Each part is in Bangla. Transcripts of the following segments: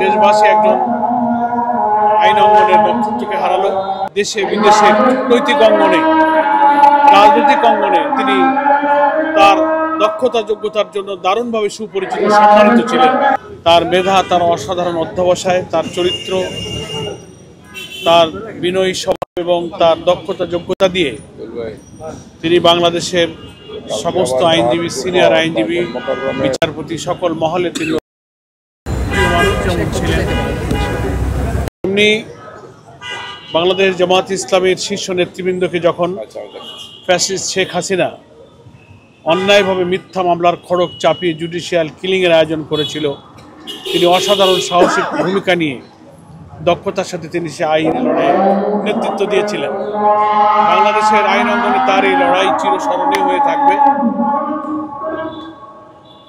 দেশবাসী একজন আইন অঙ্গনের নক্ষত্রকে হারালো। দেশে বিদেশে নৈতিক অঙ্গনে, রাজনৈতিক অঙ্গনে তিনি তার দক্ষতা যোগ্যতার জন্য দারুণভাবে সুপরিচিত, সম্মানিত ছিলেন। তার মেধা, তার অসাধারণ অধ্যবসায়, তার চরিত্র, তার বিনয়ী স্বভাব এবং তার দক্ষতা যোগ্যতা দিয়ে তিনি বাংলাদেশের সমস্ত আইনজীবী, সিনিয়র আইনজীবী, বিচারপতি সকল মহলে তিনি মানুষ যেমন ছিলেন, তেমনি বাংলাদেশ জামাত ইসলামের শীর্ষ নেতৃবৃন্দকে যখন ফ্যাসিস্ট শেখ হাসিনা অন্যায়ভাবে মিথ্যা মামলার খড়গ চাপিয়ে জুডিশিয়াল কিলিংয়ের আয়োজন করেছিল, তিনি অসাধারণ সাহসিক ভূমিকা নিয়ে দক্ষতার সাথে তিনি সে আইন লড়াইয়ে নেতৃত্ব দিয়েছিলেন। বাংলাদেশের আইন অঙ্গনে তার এই লড়াই চিরস্মরণীয় হয়ে থাকবে।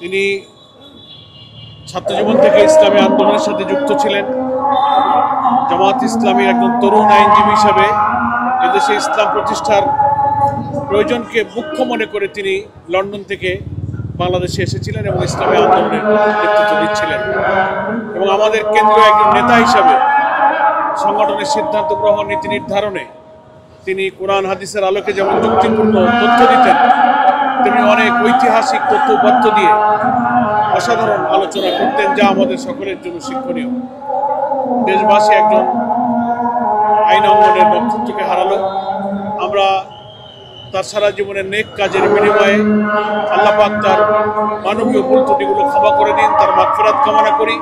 তিনি ছাত্রজীবন থেকে ইসলামী আন্দোলনের সাথে যুক্ত ছিলেন। জামাত ইসলামীর একজন তরুণ আইনজীবী হিসাবে এদেশে ইসলাম প্রতিষ্ঠার প্রয়োজনকে মুখ্য মনে করে তিনি লন্ডন থেকে বাংলাদেশে এসেছিলেন এবং ইসলামী আন্দোলনের নেতৃত্ব দিচ্ছিলেন। এবং আমাদের কেন্দ্রীয় একজন নেতা হিসাবে সংগঠনের সিদ্ধান্ত গ্রহণ, নীতি নির্ধারণে তিনি কোরআন হাদিসের আলোকে যেমন যুক্তিপূর্ণ তথ্য দিতেন, তেমনি অনেক ঐতিহাসিক তথ্যপত্র দিয়ে অসাধারণ আলোচনা করতেন, যা আমাদের সকলের জন্য শিক্ষণীয়। দেশবাসী একজন আইন অঙ্গনের নক্ষত্রকে হারালো। আমরা তার সারা জীবনের নেক কাজের বিনিময়ে আল্লাহ পাক তার মানবীয় ভুল ত্রুটিগুলো ক্ষমা করে দিন, তার মাগফিরাত কামনা করি।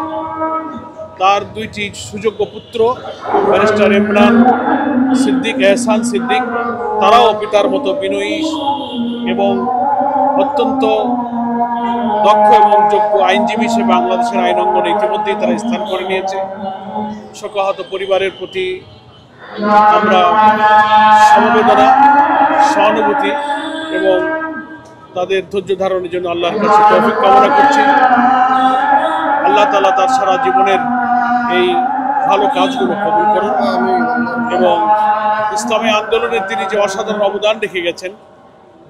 তার দুইটি সুযোগ্য পুত্র ব্যারিস্টার ইমরান সিদ্দিক, এহসান সিদ্দিক, তারাও পিতার মতো বিনয়ী এবং অত্যন্ত দক্ষ এবং যোগ্য আইনজীবী হিসেবে বাংলাদেশের আইন অঙ্গনে ইতিমধ্যেই তারা স্থান করে নিয়েছে। শোকাহত পরিবারের প্রতি আমরা সমবেদনা, সহানুভূতি এবং তাদের ধৈর্য ধারণের জন্য আল্লাহর কাছে তৌফিক কামনা করছি। আল্লাহ তাআলা তার সারা জীবনের এই ভালো কাজগুলো কবুল করুন এবং ইসলামী আন্দোলনে তিনি যে অসাধারণ অবদান রেখে গেছেন,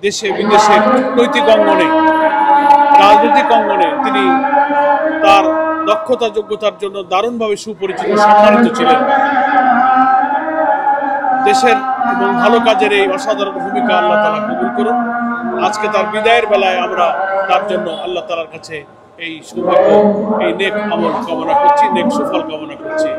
দেশে বিদেশে নৈতিক অঙ্গনে, রাজনৈতিক অঙ্গনে তিনি তার দক্ষতা যোগ্যতার জন্য দারুণভাবে সুপরিচিত, সম্মানিত ছিলেন। দেশের এবং ভালো কাজের এই অসাধারণ ভূমিকা আল্লাহ তাআলা কবুল করুন। আজকে তার বিদায়ের বেলায় আমরা তার জন্য আল্লাহ তাআলার কাছে এই সৌভাগ্য, এই নেক আমল কামনা করছি, নেক সুফল কামনা করছি।